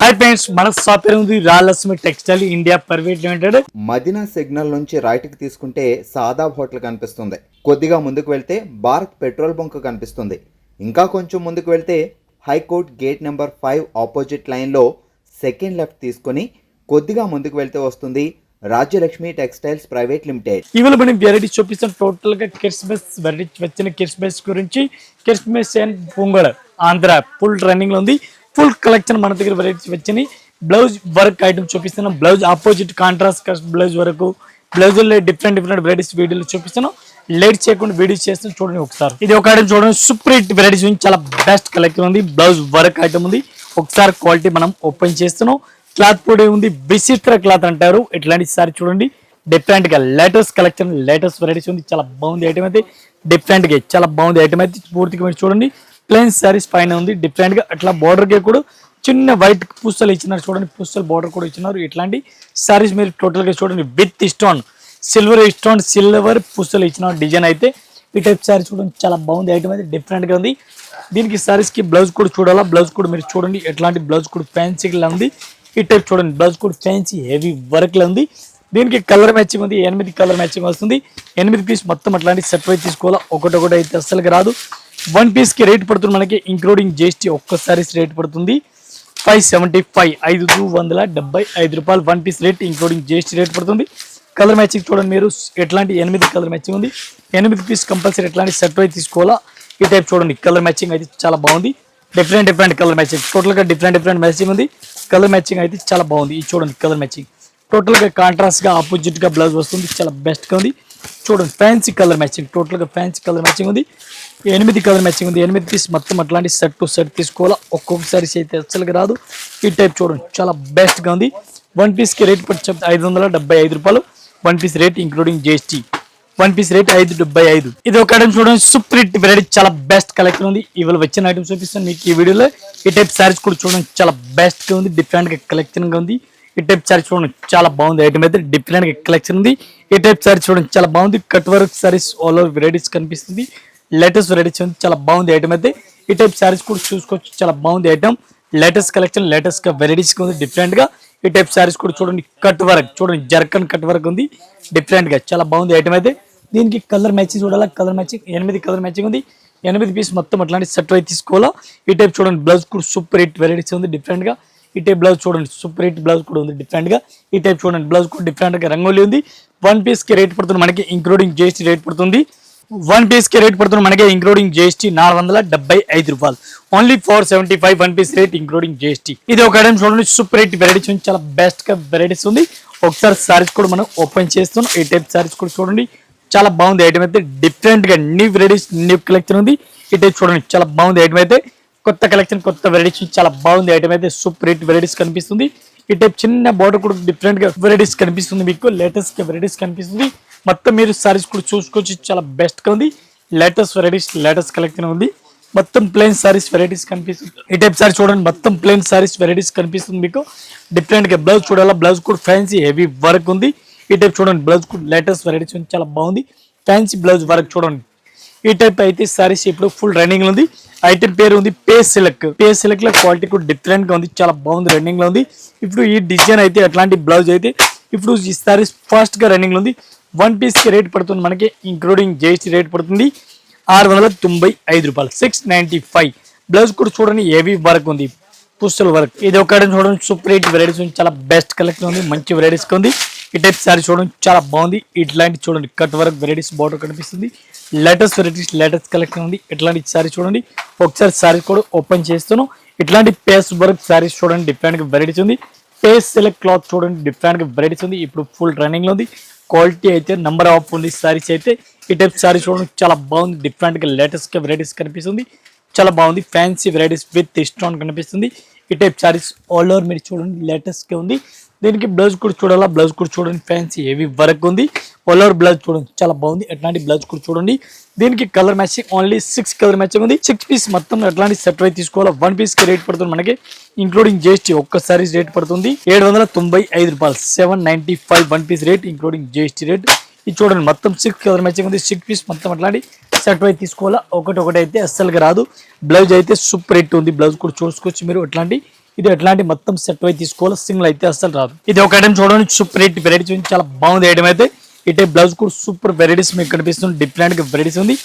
Hi friends, మన shop పేరు ఉంది Rayalaseema textile India private limited. Madina signal నుంచి రైట్కి తీసుకుంటే సాదాబ్ హోటల్ కనిపిస్తుంది. కొద్దిగా ముందుకు వెళ్తే భారత్ పెట్రోల్ బంక్ కనిపిస్తుంది. ఇంకా కొంచెం ముందుకు వెళ్తే హైకోర్ట్ గేట్ నెంబర్ 5 ఆపోజిట్ లైన్లో సెకండ్ లెఫ్ట్ తీసుకొని కొద్దిగా ముందుకు వెళ్తే వస్తుంది రాజ్యలక్ష్మి టెక్స్టైల్స్ ప్రైవేట్ లిమిటెడ్. ఇవాళ మనం వెరైటీ చూపిస్తాం. టోటల్ గా క్రిస్మస్ వెరైటీ వచ్చిన క్రిస్మస్ గురించి, Christmas and pongal Andhra full running లో ఉంది. ఫుల్ కలెక్షన్ మన దగ్గర వెరైటీస్ వచ్చినాయి. బ్లౌజ్ వర్క్ ఐటమ్ చూపిస్తున్నాం. బ్లౌజ్ ఆపోజిట్ కాంట్రాస్ట్ బ్లౌజ్ వరకు బ్లౌజ్ డిఫరెంట్ వెరైటీస్ వీడియోలు చూపిస్తున్నాం. లేట్ చేయకుండా వీడియోస్ చేస్తాం, చూడండి ఒకసారి. ఇది ఒక ఐటమ్ చూడండి, సూపర్ హిట్ వెరైటీస్ ఉంది. చాలా బెస్ట్ కలెక్షన్ ఉంది. బ్లౌజ్ వర్క్ ఐటమ్ ఉంది. ఒకసారి క్వాలిటీ మనం ఓపెన్ చేస్తున్నాం. క్లాత్ కూడా ఉంది, విచిత్ర క్లాత్ అంటారు. ఇట్లాంటి సారీ చూడండి, డిఫరెంట్ గా లేటెస్ట్ కలెక్షన్, లేటెస్ట్ వెరైటీస్ ఉంది. చాలా బాగుంది ఐటమ్ అయితే, డిఫరెంట్ గా చాలా బాగుంది ఐటమ్ అయితే. పూర్తిగా మీరు చూడండి, ప్లెయిన్ సారీస్ పైన ఉంది డిఫరెంట్ గా. అట్లా బార్డర్ కి కూడా చిన్న వైట్ పుస్తలు ఇచ్చినారు చూడండి, పుస్తలు బార్డర్ కూడా ఇచ్చినారు. ఇట్లాంటి సారీస్ మీరు టోటల్ గా చూడండి, విత్ స్టోన్ సిల్వర్ పుస్తలు ఇచ్చిన డిజైన్ అయితే. ఈ టైప్ సారీ చూడండి, చాలా బాగుంది ఐటమ్ అయితే, డిఫరెంట్ గా ఉంది. దీనికి సారీస్ కి బ్లౌజ్ కూడా చూడాలా. బ్లౌజ్ కూడా మీరు చూడండి, ఎట్లాంటి బ్లౌజ్ కూడా ఫ్యాన్సీగా ఉంది. ఈ టైప్ చూడండి, బ్లౌజ్ కూడా ఫ్యాన్సీ హెవీ వర్క్ లో ఉంది. దీనికి కలర్ మ్యాచింగ్ ఉంది, 8 కలర్ మ్యాచింగ్ వస్తుంది. 8 పీస్ మొత్తం అట్లాంటి సెట్ వైజ్ తీసుకోవాలా. ఒకటి అయితే అస్సలుగా రాదు. 1 పీస్ కి రేట్ పడుతుంది మనకి, ఇంక్లూడింగ్ జిఎస్టీ ఒక్క సారీస్ రేట్ పడుతుంది 575, 575 రూపాయలు. 1 piece rate including GST rate పడుతుంది. కలర్ మ్యాచింగ్ చూడండి మీరు, ఎట్లాంటి 8 కలర్ మ్యాచింగ్ ఉంది. 8 పీస్ కంపల్సరీ ఎట్లాంటి సెట్ వైజ్ తీసుకోవాలా. ఈ టైప్ చూడండి, కలర్ మ్యాచింగ్ అయితే చాలా బాగుంది. డిఫరెంట్ కలర్ మ్యాచింగ్, టోటల్ గా డిఫరెంట్ మ్యాచింగ్ ఉంది. కలర్ మ్యాచింగ్ అయితే చాలా బాగుంది. ఇది చూడండి, కలర్ మ్యాచింగ్ టోటల్ గా కాంట్రాస్ట్ గా ఆపోజిట్ గా బ్లౌజ్ వస్తుంది. చాలా బెస్ట్ గా ఉంది. చూడండి, ఫ్యాన్సీ కలర్ మ్యాచింగ్, టోటల్ గా ఫ్యాన్సీ కలర్ మ్యాచింగ్ ఉంది. 8 కలర్ మ్యాచింగ్ ఉంది. 8 పీస్ మొత్తం అట్లాంటి సెట్ టు సెట్ తీసుకోవాలా. ఒక్కొక్కసారి అయితే అసలుగా రాదు. ఈ టైప్ చూడండి, చాలా బెస్ట్ గా ఉంది. 1 పీస్ కి రేట్ పడి 575 రూపాయలు. 1 piece rate including GST. 1 piece rate 575. ఇది ఒక ఐటమ్ చూడండి, సూపర్ హిట్ వెరైటీ, చాలా బెస్ట్ కలెక్షన్ ఉంది. ఇవాళ వచ్చిన ఐటమ్ చూపిస్తాను మీకు ఈ వీడియోలో. ఈ టైప్ సారీస్ కూడా చూడండి, చాలా బెస్ట్ గా ఉంది, డిఫరెంట్ గా కలెక్షన్ గా ఉంది. ఈ టైప్ సారీస్ చూడండి, చాలా బాగుంది ఐటమ్ అయితే, డిఫరెంట్ గా కలెక్షన్ ఉంది. ఈ టైప్ సారీస్ చూడండి, చాలా బాగుంది. Cut work saris all over varieties కనిపిస్తుంది. లేటెస్ట్ వెరైటీస్ ఉంది, చాలా బాగుంది ఐటమ్ అయితే. ఈ టైప్ సారీస్ కూడా చూసుకోవచ్చు, చాలా బాగుంది ఐటమ్. లేటెస్ట్ కలెక్షన్, లేటెస్ట్ గా వెరైటీస్ ఉంది డిఫరెంట్ గా. ఈ టైప్ సారీస్ కూడా చూడండి, కట్ వర్క్ చూడండి, జర్కన్ కట్ వర్క్ ఉంది డిఫరెంట్ గా, చాలా బాగుంది ఐటమ్ అయితే. దీనికి కలర్ మ్యాచింగ్ చూడాలా. కలర్ మ్యాచింగ్ 8 కలర్ మ్యాచింగ్ ఉంది. 8 పీస్ మొత్తం అట్లాంటి సెట్ అయితే తీసుకోవాలా. ఈ టైప్ చూడండి, బ్లౌజ్ కూడా సూపర్ హిట్ వెరైటీస్ ఉంది డిఫరెంట్ గా. ఈ టైప్ బ్లౌజ్ చూడండి, సూపర్ హిట్ బ్లౌజ్ కూడా ఉంది డిఫరెంట్ గా. ఈ టైప్ చూడండి, బ్లౌజ్ కూడా డిఫరెంట్ గా రంగోలి ఉంది. 1 పీస్ కి రేట్ పడుతుంది మనకి, ఇంక్లూడింగ్ జిఎస్టీ రేట్ పడుతుంది. 1 పీస్ కి రేట్ పడుతుంది మనకి, ఇంక్లూడింగ్ జిఎస్టీ 475 రూపాయలు. Only 475 1 piece rate including GST. ఇది ఒక ఐటమ్ చూడండి, సూపర్ హిట్ వెరైటీస్ ఉంది, చాలా బెస్ట్ గా వెరైటీస్ ఉంది. ఒకసారి సారీస్ కూడా మనం ఓపెన్ చేస్తున్నాం. ఈ టైప్ సారీస్ కూడా చూడండి, చాలా బాగుంది ఐటమ్ అయితే, డిఫరెంట్ గా న్యూ వెరైటీస్, న్యూ కలెక్షన్ ఉంది. ఈ టైప్ చూడండి, చాలా బాగుంది ఐటమ్ అయితే, కొత్త కలెక్షన్, కొత్త వెరైటీస్, చాలా బాగుంది ఐటమ్ అయితే. సూపర్ హిట్ వెరైటీస్ కనిపిస్తుంది. ఈ టైప్ చిన్న బోర్డర్ కూడా డిఫరెంట్ గా వెరైటీస్ కనిపిస్తుంది మీకు, లేటెస్ట్ గా వెరైటీస్ కనిపిస్తుంది. మొత్తం మీరు సారీస్ కూడా చూసుకోవచ్చు, చాలా బెస్ట్ గా ఉంది. లేటెస్ట్ వెరైటీస్, లేటెస్ట్ కలెక్షన్ ఉంది. మొత్తం ప్లెయిన్ సారీస్ వెరైటీస్ కనిపిస్తుంది. ఈ టైప్ సారీ చూడండి, మొత్తం ప్లెయిన్ సారీస్ వెరైటీస్ కనిపిస్తుంది మీకు. డిఫరెంట్ గా బ్లౌజ్ చూడాలా. బ్లౌజ్ కూడా ఫ్యాన్సీ హెవీ వర్క్ ఉంది. ఈ టైప్ చూడండి, బ్లౌజ్ కూడా లేటెస్ట్ వెరైటీస్ ఉంది, చాలా బాగుంది. ఫ్యాన్సీ బ్లౌజ్ వర్క్ చూడండి. ఈ టైప్ అయితే సారీస్ ఇప్పుడు ఫుల్ రన్నింగ్ లో ఉంది. ఐటమ్ పేరు ఉంది పే సిల్క్. పే సిల్క్ లో క్వాలిటీ కూడా డిఫరెంట్ గా ఉంది, చాలా బాగుంది, రన్నింగ్ లో ఉంది. ఇప్పుడు ఈ డిజైన్ అయితే, అట్లాంటి బ్లౌజ్ అయితే ఇప్పుడు ఈ సారీస్ ఫాస్ట్ గా రన్నింగ్ లో ఉంది. 1 పీస్ కి రేట్ పడుతుంది మనకి, ఇంక్లూడింగ్ జిఎస్టీ రేట్ పడుతుంది 695 రూపాయలు, 695. బ్లౌజ్ కూడా చూడండి, హెవీ వర్క్ ఉంది, పుస్తల్ వర్క్. ఇది ఒక చూడండి, సూపర్ హిట్ వెరైటీస్ ఉంది, చాలా బెస్ట్ కలెక్షన్ ఉంది, మంచి వెరైటీస్ ఉంది. ఈ టైప్ సారీ చూడండి, చాలా బాగుంది. ఇట్లాంటి చూడండి, కట్ వర్క్ వెరైటీస్ బార్డర్ కనిపిస్తుంది. లేటెస్ట్ వెరైటీస్, లేటెస్ట్ కలెక్షన్ ఉంది. ఇట్లాంటి సారీ చూడండి, ఒకసారి సారీ కూడా ఓపెన్ చేస్తున్నాం. ఇట్లాంటి పేస్ వర్క్ సారీస్ చూడండి, డిఫరెంట్ గా వెరైటీస్ ఉంది. పేస్ సిల్క్ క్లాత్ చూడండి, డిఫరెంట్ గా వెరైటీస్ ఉంది. ఇప్పుడు ఫుల్ రన్నింగ్ లో ఉంది. క్వాలిటీ అయితే నంబర్ ఆఫ్ ఉంది సారీస్ అయితే. ఈ టైప్ సారీ చూడండి, చాలా బాగుంది, డిఫరెంట్ గా లేటెస్ట్ గా వెరైటీస్ కనిపిస్తుంది, చాలా బాగుంది. ఫ్యాన్సీ వెరైటీస్ విత్ స్టోన్ కనిపిస్తుంది. ఈ టైప్ సారీస్ ఆల్ ఓవర్ మీరు చూడండి, లేటెస్ట్ గా ఉంది. దీనికి బ్లౌజ్ కూడా చూడాలా. బ్లౌజ్ కూడా చూడండి, ఫ్యాన్సీ హెవీ వర్క్ ఉంది. ఆల్ ఓవర్ బ్లౌజ్ చూడండి, చాలా బాగుంది. అట్లాంటి బ్లౌజ్ కూడా చూడండి. దీనికి colour matching only 6 colour matching ఉంది. 6 పీస్ మొత్తం అట్లాంటి సెట్ అయితే తీసుకోవాలి. 1 పీస్ కి రేట్ పడుతుంది మనకి, ఇంక్లూడింగ్ జిఎస్టీ ఒక్క సారీస్ రేట్ పడుతుంది 795 రూపాయలు, 795 1 piece rate including GST rate. ఇది చూడండి, మొత్తం 6 కలర్ మ్యాచింగ్ ఉంది. 6 పీస్ మొత్తం అట్లాంటి సెట్ అయితే తీసుకోవాలా. ఒకటి అయితే అస్సలుగా రాదు. బ్లౌజ్ అయితే సూపర్ హిట్ ఉంది. బ్లౌజ్ కూడా చూసుకోవచ్చు మీరు. అట్లాంటి ఇది ఎట్లాంటి మొత్తం సెట్ అయి తీసుకోవాలి, సింగిల్ అయితే అసలు రాదు. ఇది ఒక ఐటమ్ చూడండి, సూపర్ హిట్ వెరైటీస్ ఉంది, చాలా బాగుంది ఐటమ్ అయితే. ఈ టైప్ బ్లౌజ్ కూడా సూపర్ వెరైటీస్ మీకు కనిపిస్తుంది, డిఫరెంట్ గా వెరైటీస్ ఉంది.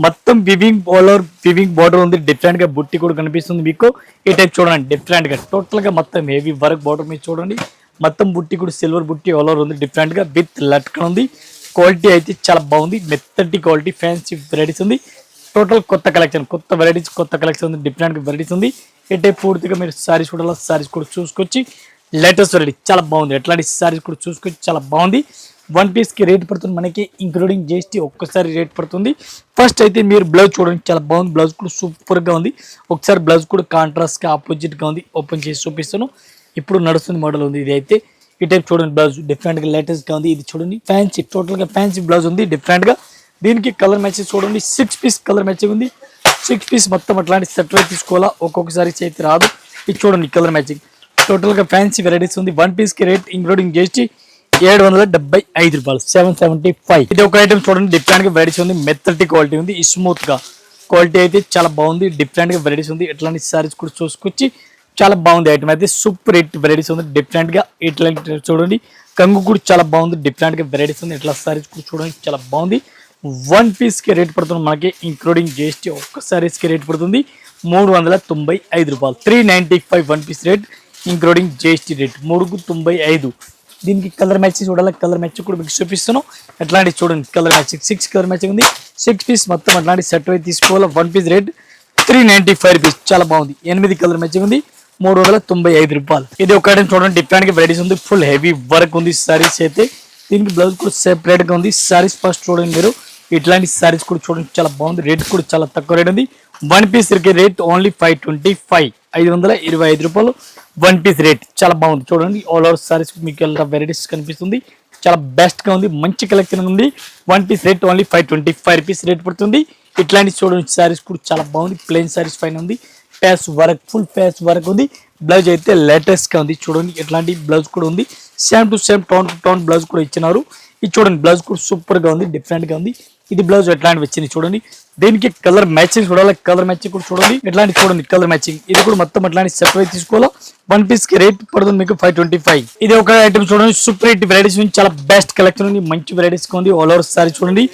మొత్తం వివింగ్ బోలర్ వివింగ్ బార్డర్ ఉంది, డిఫరెంట్ గా బుట్టి కూడా కనిపిస్తుంది మీకు. ఈ టైప్ చూడండి డిఫరెంట్ గా టోటల్ గా మొత్తం హెవీ వర్క్ బార్డర్ మీరు చూడండి. మొత్తం బుట్టి కూడా సిల్వర్ బుట్టి ఆల్ ఓవర్ ఉంది, డిఫరెంట్ గా విత్ లట్కన్ ఉంది. క్వాలిటీ అయితే చాలా బాగుంది, మెత్తటి క్వాలిటీ, ఫ్యాన్సీ వెరైటీస్ ఉంది. టోటల్ కొత్త కలెక్షన్, కొత్త వెరైటీస్, కొత్త కలెక్షన్ ఉంది, డిఫరెంట్ గా వెరైటీస్ ఉంది. ఈ టైప్ పూర్తిగా మీరు సారీస్ చూడాలి, సారీస్ కూడా చూసుకొచ్చి లేటెస్ట్ వెరైటీ చాలా బాగుంది. ఎట్లాంటి సారీస్ కూడా చూసుకొచ్చి చాలా బాగుంది. వన్ పీస్ కి రేట్ పడుతుంది మనకి ఇంక్లూడింగ్ జిఎస్టీ ఒక్కసారి రేట్ పడుతుంది. ఫస్ట్ అయితే మీరు బ్లౌజ్ చూడండి, చాలా బాగుంది. బ్లౌజ్ కూడా సూపర్ గా ఉంది. ఒకసారి బ్లౌజ్ కూడా కాంట్రాస్ట్ గా ఆపోజిట్ గా ఉంది, ఓపెన్ చేసి చూపిస్తాను. ఇప్పుడు నడుస్తుంది మోడల్ ఉంది ఇది అయితే. ఈ టైప్ చూడండి బ్లౌజ్ డిఫరెంట్ గా లేటెస్ట్ గా ఉంది. ఇది చూడండి ఫ్యాన్సీ, టోటల్ గా ఫ్యాన్సీ బ్లౌజ్ ఉంది డిఫరెంట్ గా. దీనికి కలర్ మ్యాచింగ్ చూడండి, 6 పీస్ కలర్ మ్యాచింగ్ ఉంది. 6 పీస్ మొత్తం అట్లాంటి సెట్ వై తీసుకోవాలా, ఒక్కొక్కసారి చేతి రాదు. ఇది చూడండి కలర్ మ్యాచింగ్, టోటల్ గా ఫ్యాన్సీ వెరైటీస్ ఉంది. వన్ పీస్ కి రేట్ ఇంక్లూడింగ్ జిఎస్టీ 775 రూపాయలు, 775. ఇది ఒక ఐటమ్ చూడండి, డిఫరెంట్ గా వెరైటీస్ ఉంది, మెత్తటి క్వాలిటీ ఉంది, స్మూత్ గా క్వాలిటీ అయితే చాలా బాగుంది, డిఫరెంట్ గా వెరైటీస్ ఉంది. ఇట్లాంటి సారీస్ కూడా చూసుకొచ్చి చాలా బాగుంది ఐటమ్ అయితే. సూపర్ హిట్ వెరైటీస్ ఉంది, డిఫరెంట్ గా ఇట్లాంటి చూడండి. కంగు కూడా చాలా బాగుంది, డిఫరెంట్ గా వెరైటీస్ ఉంది. ఇట్లా సారీస్ కూడా చూడండి చాలా బాగుంది. వన్ పీస్ కి రేట్ పడుతుంది మనకి ఇంక్లూడింగ్ జిఎస్టీ ఒక్క సారీస్ కి రేట్ పడుతుంది 395 రూపాయలు, 395 one piece rate including GST rate 395. దీనికి కలర్ మ్యాచింగ్ చూడాలి, కలర్ మ్యాచింగ్ కూడా మీకు చూపిస్తాను. అట్లాంటి చూడండి కలర్ మ్యాచింగ్, 6 కలర్ మ్యాచింగ్ ఉంది. 6 పీస్ మొత్తం అట్లాంటి సెట్ అయితే తీసుకోవాలి. వన్ పీస్ రేట్ 395 రూపీస్, చాలా బాగుంది. 8 కలర్ మ్యాచింగ్ ఉంది, 395 రూపాయలు. ఇది ఒక ఐటమ్ చూడండి, డిఫరెంట్ గా వెరైటీస్ ఉంది, ఫుల్ హెవీ వర్క్ ఉంది సారీస్ అయితే. దీనికి బ్లౌజ్ కూడా సెపరేట్ గా ఉంది. సారీస్ ఫస్ట్ చూడండి మీరు, ఇట్లాంటి సారీస్ కూడా చూడండి చాలా బాగుంది. రేట్ కూడా చాలా తక్కువ రేట్ ఉంది. వన్ పీస్ రేట్ ఓన్లీ 525, 525 రూపాయలు వన్ పీస్ రేట్, చాలా బాగుంది. చూడండి ఆల్ ఓవర్ సారీస్ మీకు ఎలా వెరైటీస్ కనిపిస్తుంది, చాలా బెస్ట్ గా ఉంది, మంచి కలెక్షన్ ఉంది. One piece rate only 525 rupees rate పడుతుంది. ఇట్లాంటి చూడండి సారీస్ కూడా చాలా బాగుంది, ప్లెయిన్ సారీస్ పైన ఉంది, patch work, full patch work ఉంది. బ్లౌజ్ అయితే లేటెస్ట్ గా ఉంది చూడండి. ఇట్లాంటి బ్లౌజ్ కూడా ఉంది, same to same tone to tone blouse కూడా ఇచ్చినారు. ఇది చూడండి బ్లౌజ్ కూడా సూపర్ గా ఉంది, డిఫరెంట్ గా ఉంది. ఇది బ్లౌజ్ ఎట్లాంటి వచ్చింది చూడండి. దీనికి కలర్ మ్యాచింగ్ చూడాలి, కలర్ మ్యాచింగ్ కూడా చూడండి. ఇట్లాంటి చూడండి కలర్ మ్యాచింగ్, ఇది కూడా మొత్తం అట్లాంటి సెపరేట్ తీసుకోవాలా. వన్ పీస్ కి రేట్ పడుతుంది మీకు 525. ఇది ఒక ఐటమ్ చూడండి, సూపర్ హిట్ వెరైటీస్ ఉంది, చాలా బెస్ట్ కలెక్షన్ ఉంది, మంచి వెరైటీస్ ఉంది. ఆల్ ఓవర్ సారీ చూడండి,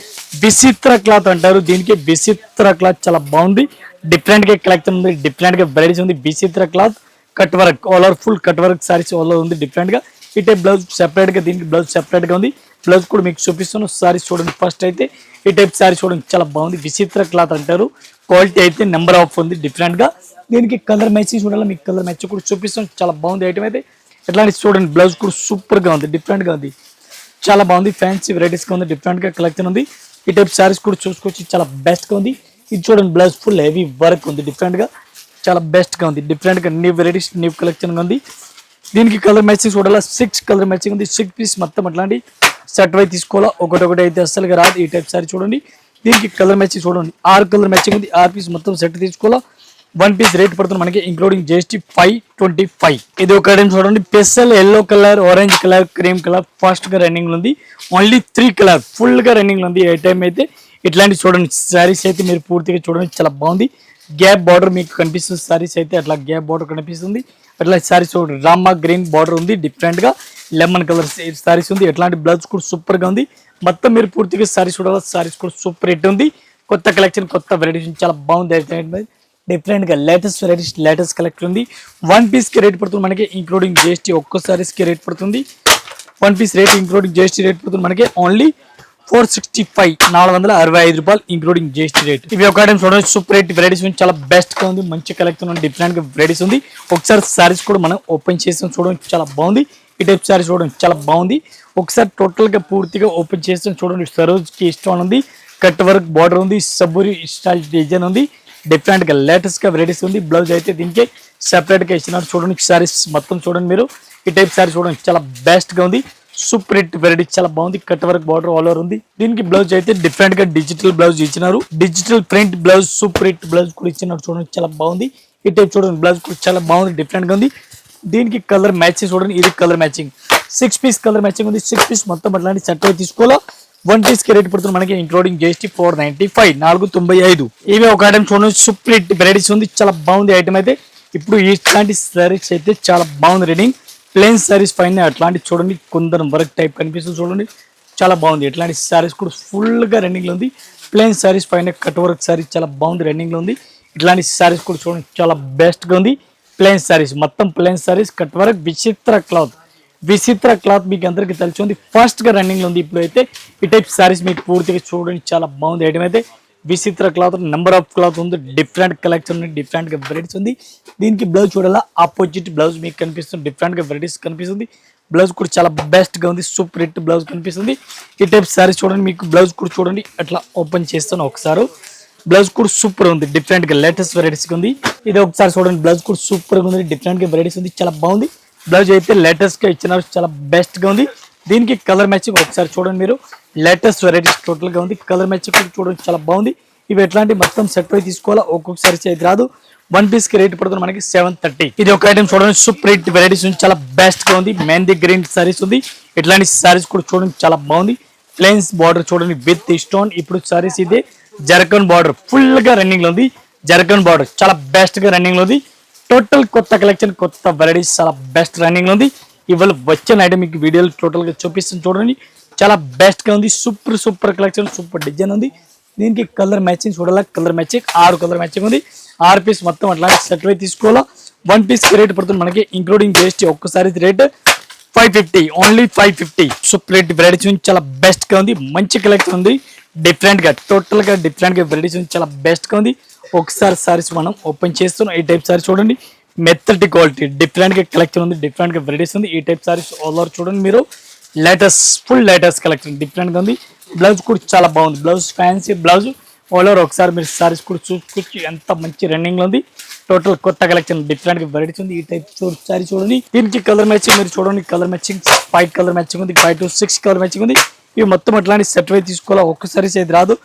విచిత్ర క్లాత్ అంటారు దీనికి. విచిత్ర క్లాత్ చాలా బాగుంది, డిఫరెంట్ గా కలెక్షన్ ఉంది, డిఫరెంట్ గా వెరైటీస్ ఉంది. విచిత్ర cloth cut work, all over full cut work saris all over ఉంది, డిఫరెంట్ గా. ఈ టైప్ బ్లౌజ్ సెపరేట్ గా, దీనికి బ్లౌజ్ సెపరేట్ గా ఉంది. బ్లౌజ్ కూడా మీకు చూపిస్తాను. సారీస్ చూడండి ఫస్ట్ అయితే, ఈ టైప్ సారీ చూడండి చాలా బాగుంది, విచిత్ర క్లాత్ అంటారు. క్వాలిటీ అయితే నెంబర్ ఆఫ్ ఉంది, డిఫరెంట్ గా. దీనికి కలర్ మ్యాచింగ్ చూడాలి, మీకు కలర్ మ్యాచింగ్ కూడా చూపిస్తాను. చాలా బాగుంది ఐటమ్ అయితే. ఎట్లాంటి చూడండి బ్లౌజ్ కూడా సూపర్ గా ఉంది, డిఫరెంట్ గా ఉంది, చాలా బాగుంది. ఫ్యాన్సీ వెరైటీస్ గా ఉంది, డిఫరెంట్ గా కలెక్షన్ ఉంది. ఈ టైప్ సారీస్ కూడా చూసుకోవచ్చు, చాలా బెస్ట్ గా ఉంది. ఇది చూడండి బ్లౌజ్ ఫుల్ హెవీ వర్క్ ఉంది, డిఫరెంట్ గా, చాలా బెస్ట్ గా ఉంది, డిఫరెంట్ గా న్యూ వెరైటీస్, న్యూ కలెక్షన్ గా ఉంది. దీనికి కలర్ మ్యాచింగ్ చూడాలా, 6 కలర్ మ్యాచింగ్ ఉంది. 6 పీస్ మొత్తం అట్లాంటి సెట్ వై తీసుకోవాలా, ఒకటి అయితే అస్సలుగా రాదు. ఈ టైప్ సారీ చూడండి, దీనికి కలర్ మ్యాచింగ్ చూడండి, 6 కలర్ మ్యాచింగ్ ఉంది. 6 పీస్ మొత్తం సెట్ తీసుకోవాలా. వన్ పీస్ రేట్ పడుతుంది మనకి ఇంక్లూడింగ్ జిఎస్టీ 525. ఇది ఒక ఐటమ్ చూడండి, special yellow colour, orange colour, cream colour fast గా రన్నింగ్ ఉంది. ఓన్లీ 3 కలర్ ఫుల్ గా రన్నింగ్ ఉంది. ఏ టైం అయితే ఇట్లాంటి చూడండి సారీస్ అయితే మీరు పూర్తిగా చూడండి, చాలా బాగుంది. గ్యాప్ బార్డర్ మీకు కనిపిస్తుంది, సారీస్ అయితే అట్లా గ్యాప్ బార్డర్ కనిపిస్తుంది. అట్లా సారీస్ చూడండి, రామా గ్రీన్ బార్డర్ ఉంది, డిఫరెంట్ గా లెమన్ కలర్ సారీస్ ఉంది. ఎట్లాంటి బ్లౌజ్ కూడా సూపర్ గా ఉంది. మొత్తం మీరు పూర్తిగా సారీస్ చూడాలి, సారీస్ కూడా సూపర్ హిట్ ఉంది. కొత్త కలెక్షన్, కొత్త వెరైటీస్ చాలా బాగుంది. డిఫరెంట్ గా లేటెస్ట్ వెరైటీస్, లేటెస్ట్ కలెక్షన్ ఉంది. వన్ పీస్ కి రేట్ పడుతుంది మనకి ఇంక్లూడింగ్ జిఎస్టీ ఒక్క సారీస్ కి రేట్ పడుతుంది. One piece rate including GST rate పడుతుంది మనకి ఓన్లీ 465, 465 రూపాయలు ఇంక్లూడింగ్ జిఎస్టీ రేట్. ఇవి ఒక ఐటమ్ చూడండి, సూపర్ హిట్ వెరైటీస్ ఉంది, చాలా బెస్ట్ గా ఉంది, మంచి కలెక్షన్ ఉంది, డిఫరెంట్ గా వెరైటీస్ ఉంది. ఒకసారి సారీస్ కూడా మనం ఓపెన్ చేసాం చూడండి, చాలా బాగుంది. ఈ టైప్ సారీస్ చూడండి చాలా బాగుంది. ఒకసారి టోటల్ గా పూర్తిగా ఓపెన్ చేస్తాం చూడండి. సరోజ్ కి ఇష్టం ఉంది, కట్ వర్క్ బార్డర్ ఉంది, సబ్బూరి స్టైల్ డిజైన్ ఉంది, డిఫరెంట్ గా లేటెస్ట్ గా వెరైటీస్ ఉంది. బ్లౌజ్ అయితే దీనికి సెపరేట్ గా ఇచ్చినారు చూడండి. సారీస్ మొత్తం చూడండి మీరు, ఈ టైప్ సారీ చూడండి చాలా బెస్ట్ గా ఉంది, సూపర్ హిట్ వెరైటీ చాలా బాగుంది. Cut work border all over ఉంది. దీనికి బ్లౌజ్ అయితే డిఫరెంట్ గా డిజిటల్ బ్లౌజ్ ఇచ్చినారు, digital print blouse, super hit blouse కూడా ఇచ్చినారు చూడండి, చాలా బాగుంది. ఈ టైప్ చూడండి బ్లౌజ్ కూడా చాలా బాగుంది, డిఫరెంట్ గా ఉంది. దీనికి కలర్ మ్యాచింగ్ చూడండి, ఇది colour matching, 6 piece colour matching ఉంది. 6 పీస్ మొత్తం అట్లాంటి సెట్ అయి తీసుకోవాలా. వన్ పీస్ కి రేట్ పడుతుంది మనకి ఇంక్లూడింగ్ జిఎస్టీ 495, 495. ఇవి ఒక ఐటమ్ చూడండి, సూపర్ హిట్ వెరైటీస్ ఉంది, చాలా బాగుంది ఐటమ్ అయితే. ఇప్పుడు ఇట్లాంటి సారీస్ అయితే చాలా బాగుంది రీడింగ్. ప్లెయిన్ సారీస్ పైన అట్లాంటి చూడండి కొందరు వర్క్ టైప్ కనిపిస్తుంది చూడండి, చాలా బాగుంది. ఇట్లాంటి సారీస్ కూడా ఫుల్గా రన్నింగ్లో ఉంది. ప్లెయిన్ సారీస్ పైన కట్ వర్క్ సారీస్ చాలా బాగుంది రన్నింగ్లో ఉంది. ఇట్లాంటి సారీస్ కూడా చూడండి చాలా బెస్ట్గా ఉంది. ప్లెయిన్ సారీస్ మొత్తం ప్లెయిన్ సారీస్ కట్ వర్క్ విచిత్ర క్లాత్ మీకు అందరికీ తెలిసి ఉంది, ఫాస్ట్గా రన్నింగ్లో ఉంది. ఇప్పుడు అయితే ఈ టైప్ సారీస్ మీకు పూర్తిగా చూడండి చాలా బాగుంది. ఐటమ్ అయితే విచిత్ర క్లాత్, నెంబర్ ఆఫ్ క్లాత్ ఉంది, డిఫరెంట్ కలెక్షన్ ఉంది, డిఫరెంట్గా వెరైటీస్ ఉంది. దీనికి బ్లౌజ్ చూడాలా, ఆపోజిట్ బ్లౌజ్ మీకు కనిపిస్తుంది, డిఫరెంట్గా వెరైటీస్ కనిపిస్తుంది. బ్లౌజ్ కూడా చాలా బెస్ట్గా ఉంది, సూపర్ హిట్ బ్లౌజ్ కనిపిస్తుంది. ఈ టైప్ సారీస్ చూడండి, మీకు బ్లౌజ్ కూడా చూడండి అట్లా ఓపెన్ చేస్తాను ఒకసారి. బ్లౌజ్ కూడా సూపర్ ఉంది, డిఫరెంట్గా లేటెస్ట్ వెరైటీస్ ఉంది. ఇది ఒకసారి చూడండి, బ్లౌజ్ కూడా సూపర్గా ఉంది, డిఫరెంట్గా వెరైటీస్ ఉంది, చాలా బాగుంది. బ్లౌజ్ అయితే లేటెస్ట్గా ఇచ్చినారు, చాలా బెస్ట్గా ఉంది. దీనికి కలర్ మ్యాచింగ్ ఒకసారి చూడండి మీరు, లేటెస్ట్ వెరైటీస్ టోటల్గా ఉంది. కలర్ మ్యాచింగ్ కూడా చూడండి చాలా బాగుంది. ఇవి ఎట్లాంటి మొత్తం సెట్ అయి తీసుకోవాలా, ఒక్కొక్కసారి అయితే రాదు. వన్ పీస్ కి రేట్ పడుతుంది మనకి 730. ఇది ఒక ఐటమ్ చూడండి, సూపర్ హిట్ వెరైటీస్ ఉంది, చాలా బెస్ట్ గా ఉంది. మెహందీ గ్రీన్ సారీస్ ఉంది. ఇట్లాంటి సారీస్ కూడా చూడండి చాలా బాగుంది. ప్లెయిన్స్ బార్డర్ చూడండి విత్ స్టోన్. ఇప్పుడు సారీస్ ఇది జర్కన్ బార్డర్ ఫుల్ గా రన్నింగ్ లో ఉంది. జర్కన్ బార్డర్ చాలా బెస్ట్ గా రన్నింగ్ లో ఉంది. టోటల్ కొత్త కలెక్షన్, కొత్త వెరైటీస్ చాలా బెస్ట్ రన్నింగ్ లో ఉంది. ఇవాళ వచ్చిన ఐటమ్ మీకు వీడియోలో టోటల్ గా చూపిస్తుంది చూడండి, చాలా బెస్ట్ గా ఉంది. సూపర్ కలెక్షన్, సూపర్ డిజైన్ ఉంది. దీనికి కలర్ మ్యాచింగ్ చూడాలా, కలర్ మ్యాచింగ్ 6 కలర్ మ్యాచింగ్ ఉంది. 6 పీస్ మొత్తం అట్లాంటి సెట్ అయి తీసుకోవాలా. వన్ పీస్ కి రేట్ పడుతుంది మనకి ఇంక్లూడింగ్ జిఎస్టీ. ఒక్కసారి rate 550, only 550. Super hit varieties ఉంది, చాలా బెస్ట్ గా ఉంది. మంచి కలెక్షన్ ఉంది, డిఫరెంట్ గా టోటల్ గా డిఫరెంట్ గా వెరైటీస్ ఉంది, చాలా బెస్ట్ గా ఉంది. ఒకసారి సారీస్ మనం ఓపెన్ చేస్తున్నాం. ఈ టైప్ సారీస్ చూడండి, మెత్తటి క్వాలిటీ, డిఫరెంట్ గా కలెక్షన్ ఉంది, డిఫరెంట్ గా వెరైటీస్ ఉంది. ఈ టైప్ సారీస్ ఆల్ ఓవర్ చూడండి మీరు, latest full latest collection, different గా ఉంది. బ్లౌజ్ కూడా చాలా బాగుంది, blouse fancy blouse all over. ఒకసారి మీరు సారీస్ కూడా చూసుకోవచ్చు, ఎంత మంచి రన్నింగ్ లో ఉంది. టోటల్ కొత్త కలెక్షన్, డిఫరెంట్ గా వెరైటీస్ ఉంది. ఈ టైప్ సారీ చూడండి. దీనికి కలర్ మ్యాచింగ్ మీరు చూడండి, కలర్ మ్యాచింగ్ 5 కలర్ మ్యాచింగ్ ఉంది, 5 to 6 కలర్ మ్యాచింగ్ ఉంది. ఇవి మొత్తం అట్లాంటి సెట్ వై తీసుకోవాలా, ఒక్కసారి అయితే రాదు.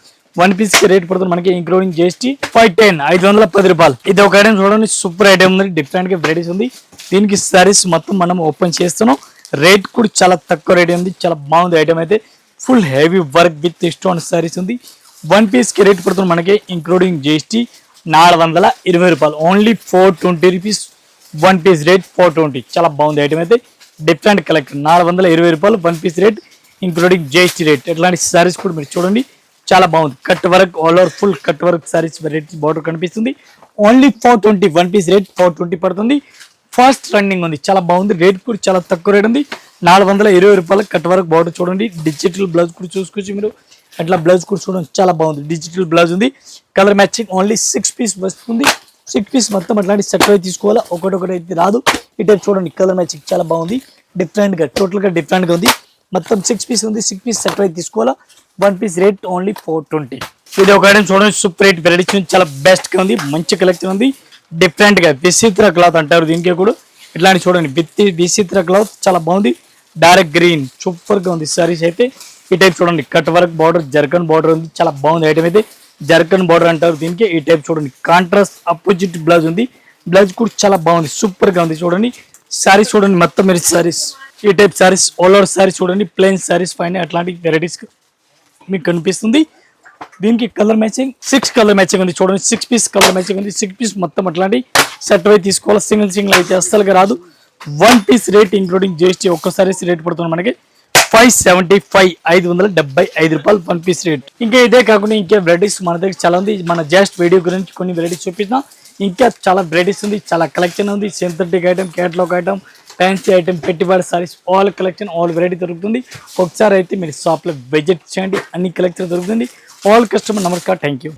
వన్ పీస్ కి రేట్ పడుతుంది మనకి ఇంక్లూడింగ్ జిఎస్టీ 510, 510 రూపాయలు. ఇది ఒక ఐటమ్ చూడండి, సూపర్ ఐటమ్ ఉంది, డిఫరెంట్ గా వెరైటీస్ ఉంది. దీనికి సారీస్ మొత్తం మనం ఓపెన్ చేస్తున్నాం. రేట్ కూడా చాలా తక్కువ రేట్ ఉంది, చాలా బాగుంది ఐటమ్ అయితే. Full heavy work with stone saris ఉంది. వన్ పీస్ కి రేట్ పడుతుంది మనకి ఇంక్లూడింగ్ జిఎస్టీ 420 రూపాయలు, only 420 rupees. One piece rate 420, చాలా బాగుంది ఐటమ్ అయితే. డిఫరెంట్ కలెక్షన్ 420 రూపాయలు, one piece rate including GST rate. ఇట్లాంటి సారీస్ కూడా మీరు చూడండి, చాలా బాగుంది. Cut work all over full cut work saris variety border కనిపిస్తుంది. ఓన్లీ 420, వన్ పీస్ రేట్ 420 పడుతుంది. ఫాస్ట్ రన్నింగ్ ఉంది, చాలా బాగుంది. రేట్ కూడా చాలా తక్కువ రేట్ ఉంది, 420 రూపాయలు. కట్ వర్క్ బార్డర్ చూడండి, డిజిటల్ బ్లౌజ్ కూడా చూసుకోవచ్చు మీరు. అట్లా బ్లౌజ్ కూడా చూడండి, చాలా బాగుంది. డిజిటల్ బ్లౌజ్ ఉంది. కలర్ మ్యాచింగ్ ఓన్లీ 6 పీస్ వస్తుంది. 6 పీస్ మొత్తం అట్లాంటి సెట్ అయి తీసుకోవాలా, ఒకటి అయితే రాదు. ఈ టైప్ చూడండి, కలర్ మ్యాచింగ్ చాలా బాగుంది, డిఫరెంట్ గా టోటల్ గా డిఫరెంట్ గా ఉంది. మొత్తం 6 పీస్ ఉంది, 6 పీస్ సెట్ అయి తీసుకోవాలా. One piece rate only 420. ఇది ఒక ఐటమ్ చూడండి, సూపర్ రేట్ వెరైటీ చాలా బెస్ట్ గా ఉంది, మంచి కలెక్షన్ ఉంది. డిఫరెంట్ గా విచిత్ర క్లాత్ అంటారు దీనికి కూడా. ఇట్లాంటి చూడండి విచిత్ర క్లాత్ చాలా బాగుంది. డైరెక్ట్ గ్రీన్ సూపర్ గా ఉంది సారీస్ అయితే. ఈ టైప్ చూడండి, cut work border, zircon border ఉంది, చాలా బాగుంది ఐటమ్ అయితే. జర్కన్ బార్డర్ అంటారు దీనికి. ఈ టైప్ చూడండి, కాంట్రాస్ట్ అపోజిట్ బ్లౌజ్ ఉంది. బ్లౌజ్ కూడా చాలా బాగుంది, సూపర్ గా ఉంది. చూడండి సారీస్ చూడండి, మొత్తం మీరు సారీస్ ఈ type saris all over saris చూడండి, ప్లెయిన్ సారీస్ పైన అట్లాంటి వెరైటీస్ మీకు కనిపిస్తుంది. దీనికి కలర్ మ్యాచింగ్ 6 కలర్ మ్యాచింగ్ ఉంది చూడండి, 6 పీస్ కలర్ మ్యాచింగ్ ఉంది. 6 పీస్ మొత్తం అట్లాంటి సెట్ అయి తీసుకోవాలి, సింగిల్ అయితే అస్సలుగా రాదు. One piece rate including GST ఒక్కసారి రేట్ పడుతుంది మనకి 575, 575 రూపాయలు వన్ పీస్ రేట్. ఇంకా ఇదే కాకుండా ఇంకే వెరైటీస్ మన దగ్గర చాలా ఉంది. మన జస్ట్ వీడియో గురించి కొన్ని వెరైటీస్ చూపించిన, ఇంకా చాలా వెరైటీస్ ఉంది, చాలా కలెక్షన్ ఉంది. Synthetic item, catalogue item, fancy item, పెట్టుబడి saris, all collection, all variety దొరుకుతుంది. ఒకసారి అయితే మీరు షాప్లో విజిట్ చేయండి, అన్ని కలెక్షన్ దొరుకుతుంది. ఆల్ కస్టమర్ నమస్కారం, థ్యాంక్ యూ.